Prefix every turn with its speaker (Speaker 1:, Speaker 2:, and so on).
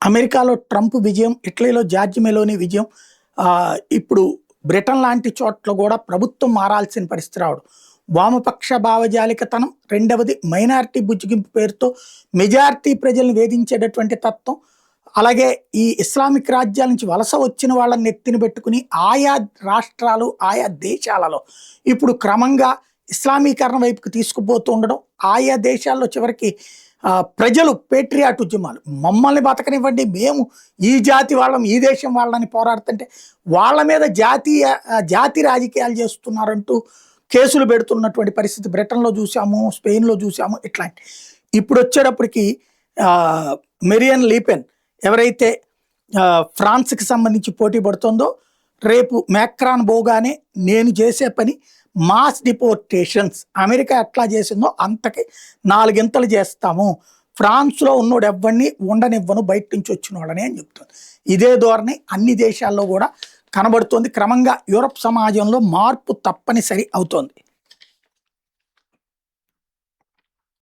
Speaker 1: అమెరికాలో ట్రంప్ విజయం, ఇటలీలో జార్జ్ మెలోని విజయం, ఇప్పుడు బ్రిటన్ లాంటి చోట్ల కూడా ప్రభుత్వం మారాల్సిన పరిస్థితి రావడం, వామపక్ష భావజాలికతనం, రెండవది మైనారిటీ బుజ్జిగింపు పేరుతో మెజారిటీ ప్రజలను వేధించేటటువంటి తత్వం, అలాగే ఈ ఇస్లామిక్ రాజ్యాల నుంచి వలస వచ్చిన వాళ్ళని నెత్తిన పెట్టుకుని ఆయా రాష్ట్రాలు ఆయా దేశాలలో ఇప్పుడు క్రమంగా ఇస్లామీకరణ వైపుకి తీసుకుపోతూ ఉండడం, ఆయా దేశాల్లో చివరికి ప్రజలు పేట్రియాట్ ఉద్యమాలు, మమ్మల్ని బతకనివ్వండి, మేము ఈ జాతి వాళ్ళం ఈ దేశం వాళ్ళని పోరాడుతుంటే వాళ్ళ మీద జాతి రాజకీయాలు చేస్తున్నారంటూ కేసులు పెడుతున్నటువంటి పరిస్థితి బ్రిటన్లో చూసాము, స్పెయిన్లో చూసాము. ఇట్లాంటి ఇప్పుడు వచ్చేటప్పటికి మెరియన్ లీపెన్ ఎవరైతే ఫ్రాన్స్కి సంబంధించి పోటీ పడుతుందో, రేపు మ్యాక్రాన్ పోగానే నేను చేసే పని మాస్ డిపోర్టేషన్స్, అమెరికా ఎట్లా చేసిందో అంతకి 4 గింతలు చేస్తాము, ఫ్రాన్స్లో ఉన్నోడు ఎవ్వడిని ఉండనివ్వను బయట నుంచి వచ్చిన వాళ్ళని అని చెప్తుంది. ఇదే ధోరణి అన్ని దేశాల్లో కూడా కనబడుతోంది. క్రమంగా యూరప్ సమాజంలో మార్పు తప్పనిసరి అవుతోంది.